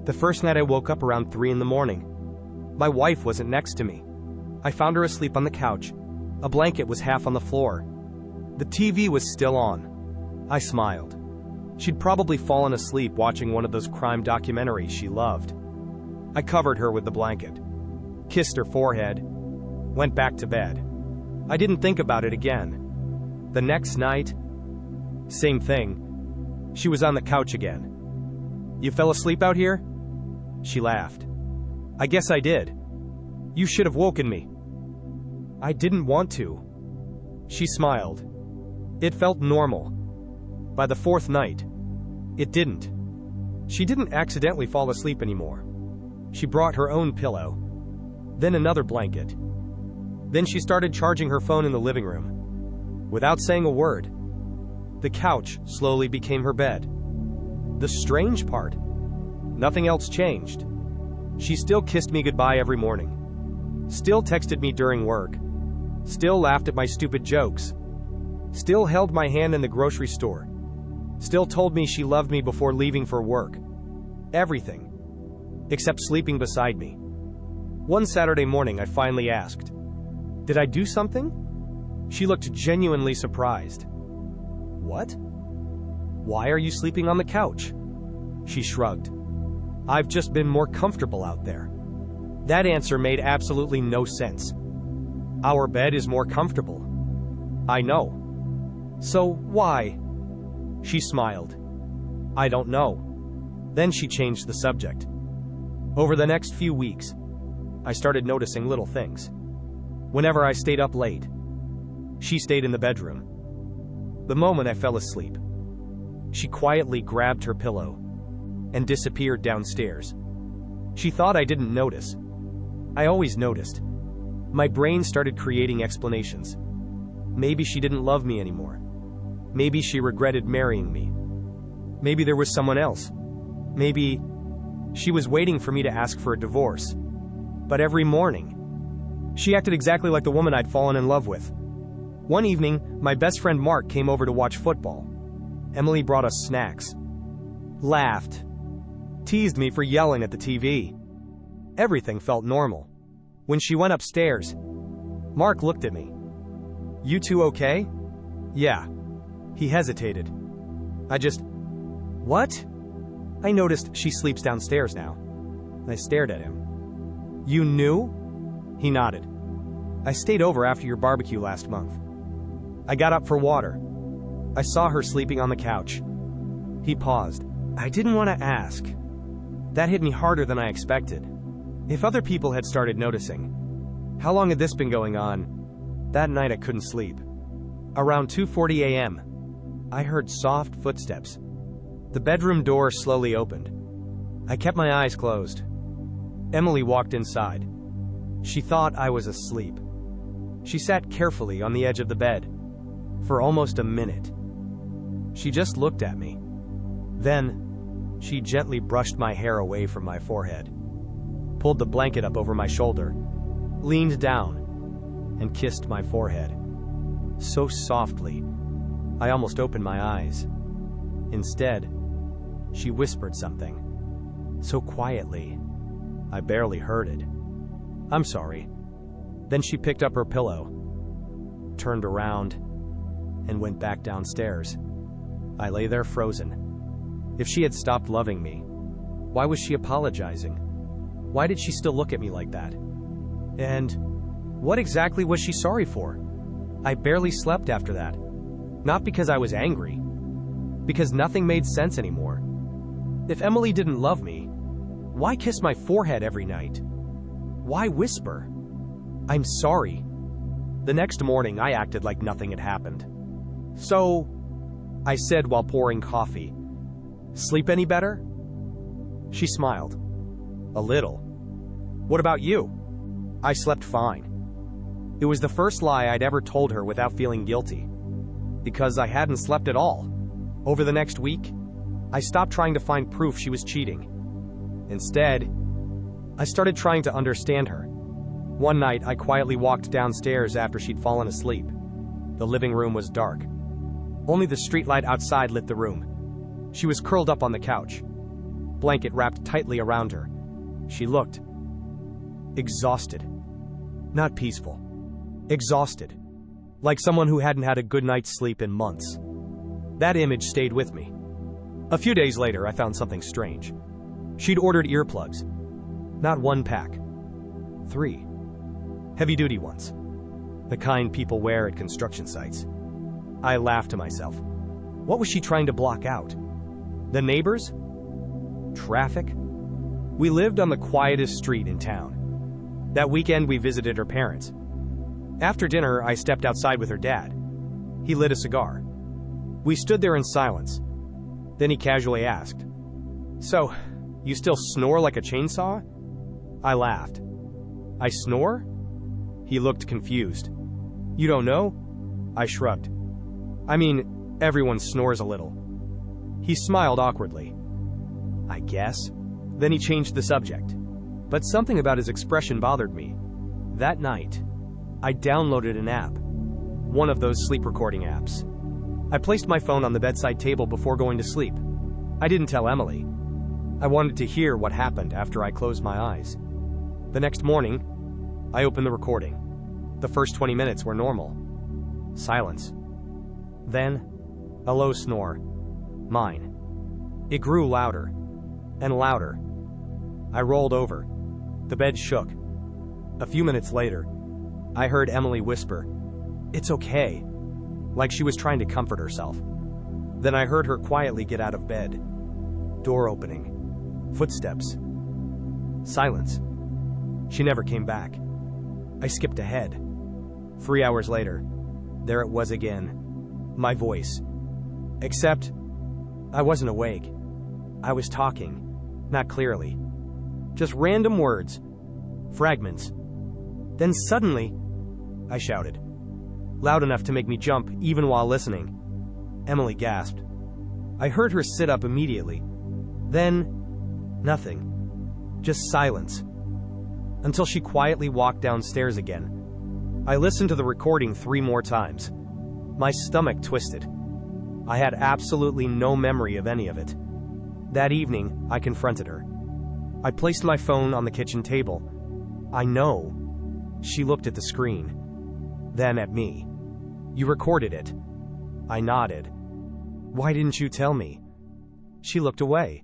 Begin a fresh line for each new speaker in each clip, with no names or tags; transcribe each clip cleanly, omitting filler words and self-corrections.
The first night I woke up around 3 in the morning. My wife wasn't next to me. I found her asleep on the couch. A blanket was half on the floor. The TV was still on. I smiled. She'd probably fallen asleep watching one of those crime documentaries she loved. I covered her with the blanket, kissed her forehead, went back to bed. I didn't think about it again. The next night, same thing. She was on the couch again. "You fell asleep out here?" She laughed. "I guess I did. You should have woken me." "I didn't want to." She smiled. It felt normal. By the fourth night, it didn't. She didn't accidentally fall asleep anymore. She brought her own pillow, then another blanket. Then she started charging her phone in the living room. Without saying a word, the couch slowly became her bed. The strange part, nothing else changed. She still kissed me goodbye every morning. Still texted me during work. Still laughed at my stupid jokes. Still held my hand in the grocery store. Still told me she loved me before leaving for work. Everything. Except sleeping beside me. One Saturday morning I finally asked, "Did I do something?" She looked genuinely surprised. "What? Why are you sleeping on the couch?" She shrugged. "I've just been more comfortable out there." That answer made absolutely no sense. Our bed is more comfortable. I know. So why? She smiled. I don't know. Then she changed the subject. Over the next few weeks, I started noticing little things. Whenever I stayed up late, she stayed in the bedroom. The moment I fell asleep, she quietly grabbed her pillow and disappeared downstairs. She thought I didn't notice. I always noticed. My brain started creating explanations. Maybe she didn't love me anymore. Maybe she regretted marrying me. Maybe there was someone else. Maybe she was waiting for me to ask for a divorce. But every morning, she acted exactly like the woman I'd fallen in love with. One evening, my best friend Mark came over to watch football. Emily brought us snacks, laughed, teased me for yelling at the TV. Everything felt normal. When she went upstairs, Mark looked at me. "You two okay?" "Yeah." He hesitated. What? I noticed she sleeps downstairs now. I stared at him. "You knew?" He nodded. "I stayed over after your barbecue last month." I got up for water. I saw her sleeping on the couch. He paused. I didn't want to ask. That hit me harder than I expected. If other people had started noticing. How long had this been going on? That night I couldn't sleep. Around 2:40 a.m., I heard soft footsteps. The bedroom door slowly opened. I kept my eyes closed. Emily walked inside. She thought I was asleep. She sat carefully on the edge of the bed. For almost a minute. She just looked at me. Then, she gently brushed my hair away from my forehead, pulled the blanket up over my shoulder, leaned down, and kissed my forehead. So softly, I almost opened my eyes. Instead, she whispered something. So quietly, I barely heard it. "I'm sorry." Then she picked up her pillow, turned around, and went back downstairs. I lay there frozen. If she had stopped loving me, why was she apologizing? Why did she still look at me like that? And what exactly was she sorry for? I barely slept after that. Not because I was angry, because nothing made sense anymore. If Emily didn't love me, why kiss my forehead every night? Why whisper, "I'm sorry"? The next morning, I acted like nothing had happened. "So," I said while pouring coffee, "sleep any better?" She smiled. "A little." "What about you?" I slept fine. It was the first lie I'd ever told her without feeling guilty. Because I hadn't slept at all. Over the next week, I stopped trying to find proof she was cheating. Instead, I started trying to understand her. One night, I quietly walked downstairs after she'd fallen asleep. The living room was dark. Only the streetlight outside lit the room. She was curled up on the couch. blanket wrapped tightly around her. She looked exhausted. Not peaceful. Exhausted. Like someone who hadn't had a good night's sleep in months. That image stayed with me. A few days later, I found something strange. She'd ordered earplugs. Not one pack. 3. Heavy-duty ones. The kind people wear at construction sites. I laughed to myself. What was she trying to block out? The neighbors? Traffic? We lived on the quietest street in town. That weekend, we visited her parents. After dinner, I stepped outside with her dad. He lit a cigar. We stood there in silence. Then he casually asked, "So, you still snore like a chainsaw?" I laughed. "I snore?" He looked confused. "You don't know?" I shrugged. "I mean, everyone snores a little." He smiled awkwardly. "I guess." Then he changed the subject. But something about his expression bothered me. That night, I downloaded an app. One of those sleep recording apps. I placed my phone on the bedside table before going to sleep. I didn't tell Emily. I wanted to hear what happened after I closed my eyes. The next morning, I opened the recording. The first 20 minutes were normal. Silence. Then, a low snore. Mine. It grew louder and louder. I rolled over. The bed shook. A few minutes later, I heard Emily whisper, "It's okay," like she was trying to comfort herself. Then I heard her quietly get out of bed. Door opening. Footsteps. Silence. She never came back. I skipped ahead. 3 hours later, there it was again. My voice. Except, I wasn't awake. I was talking. Not clearly. Just random words. Fragments. Then suddenly, I shouted. Loud enough to make me jump even while listening. Emily gasped. I heard her sit up immediately. Then, nothing. Just silence. Until she quietly walked downstairs again. I listened to the recording 3 more times. My stomach twisted. I had absolutely no memory of any of it. That evening, I confronted her. I placed my phone on the kitchen table. I know. She looked at the screen. Then at me. "You recorded it." I nodded. "Why didn't you tell me?" She looked away.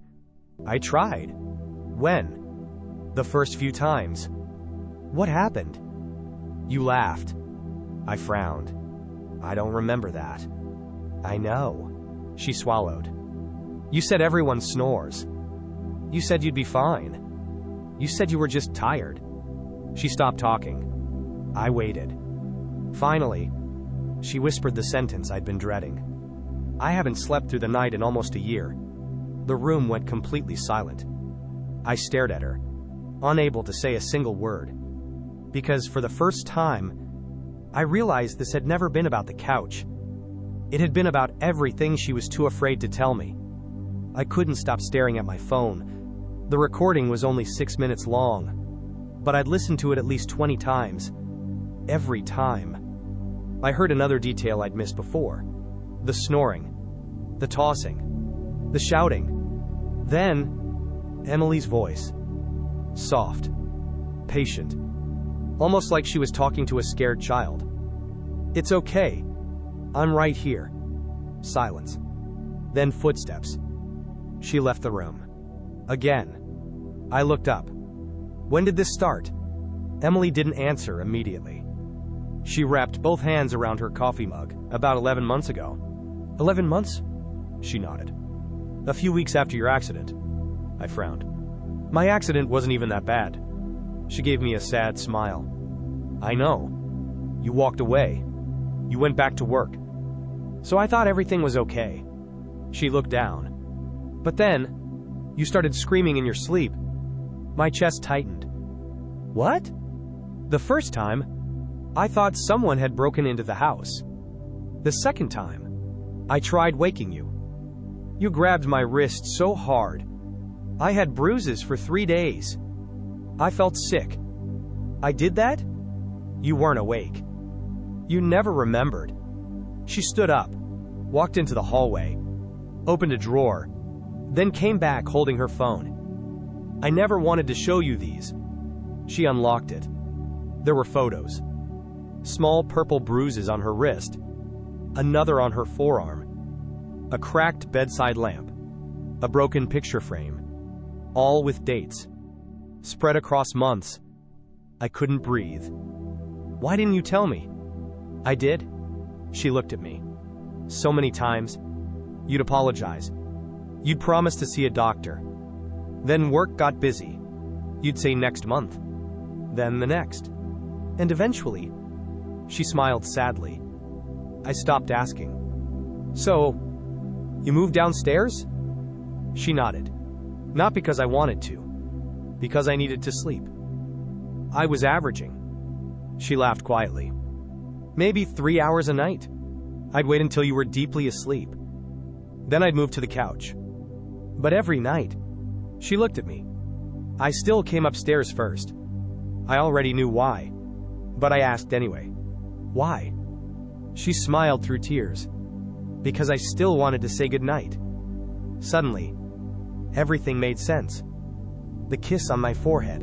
"I tried." "When?" "The first few times." "What happened?" "You laughed." I frowned. "I don't remember that." "I know." She swallowed. "You said everyone snores. You said you'd be fine. You said you were just tired." She stopped talking. I waited. Finally, she whispered the sentence I'd been dreading. "I haven't slept through the night in almost a year." The room went completely silent. I stared at her, unable to say a single word. Because for the first time, I realized this had never been about the couch. It had been about everything she was too afraid to tell me. I couldn't stop staring at my phone. The recording was only 6 minutes long, but I'd listened to it at least 20 times. Every time. I heard another detail I'd missed before. The snoring. The tossing. The shouting. Then, Emily's voice. Soft. Patient. Almost like she was talking to a scared child. "It's okay. I'm right here." Silence. Then footsteps. She left the room. Again. I looked up. "When did this start?" Emily didn't answer immediately. She wrapped both hands around her coffee mug. "About 11 months ago." 11 months? She nodded. "A few weeks after your accident." I frowned. "My accident wasn't even that bad." She gave me a sad smile. "I know. You walked away. You went back to work. So I thought everything was okay." She looked down. "But then, you started screaming in your sleep." My chest tightened. "What?" "The first time, I thought someone had broken into the house. The second time, I tried waking you. You grabbed my wrist so hard. I had bruises for 3 days. I felt sick. I did that? You weren't awake. You never remembered." She stood up, walked into the hallway, opened a drawer, then came back holding her phone. "I never wanted to show you these." She unlocked it. There were photos. Small purple bruises on her wrist, another on her forearm, a cracked bedside lamp, a broken picture frame, all with dates, spread across months. I couldn't breathe. "Why didn't you tell me?" "I did." She looked at me. "So many times. You'd apologize. You'd promise to see a doctor. Then work got busy. You'd say next month. Then the next. And eventually," she smiled sadly, "I stopped asking." "So, you moved downstairs?" She nodded. "Not because I wanted to. Because I needed to sleep. I was averaging." She laughed quietly. "Maybe 3 hours a night. I'd wait until you were deeply asleep. Then I'd move to the couch. But every night." She looked at me. "I still came upstairs first. I already knew why. But I asked anyway." "Why?" She smiled through tears. "Because I still wanted to say goodnight." Suddenly, everything made sense. The kiss on my forehead.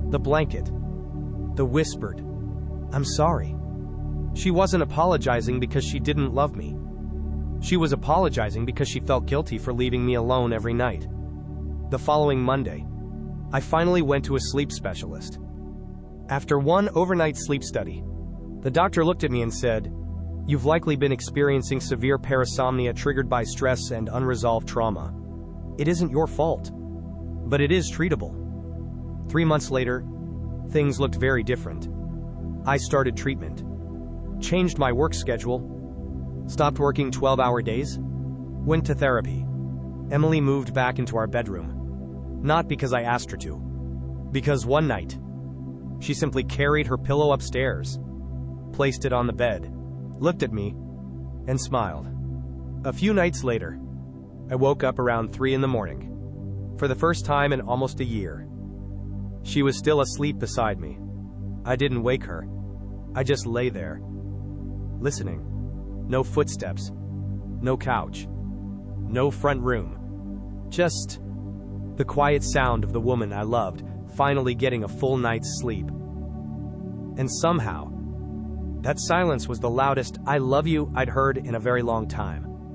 The blanket. The whispered, "I'm sorry." She wasn't apologizing because she didn't love me. She was apologizing because she felt guilty for leaving me alone every night. The following Monday, I finally went to a sleep specialist. After one overnight sleep study, the doctor looked at me and said, "You've likely been experiencing severe parasomnia triggered by stress and unresolved trauma. It isn't your fault, but it is treatable." 3 months later, things looked very different. I started treatment, changed my work schedule, stopped working 12-hour days, went to therapy. Emily moved back into our bedroom. Not because I asked her to. Because one night, she simply carried her pillow upstairs, placed it on the bed, looked at me, and smiled. A few nights later, I woke up around 3 in the morning. For the first time in almost a year. She was still asleep beside me. I didn't wake her. I just lay there, listening. No footsteps. No couch. No front room. Just the quiet sound of the woman I loved finally getting a full night's sleep. And somehow, that silence was the loudest "I love you" I'd heard in a very long time.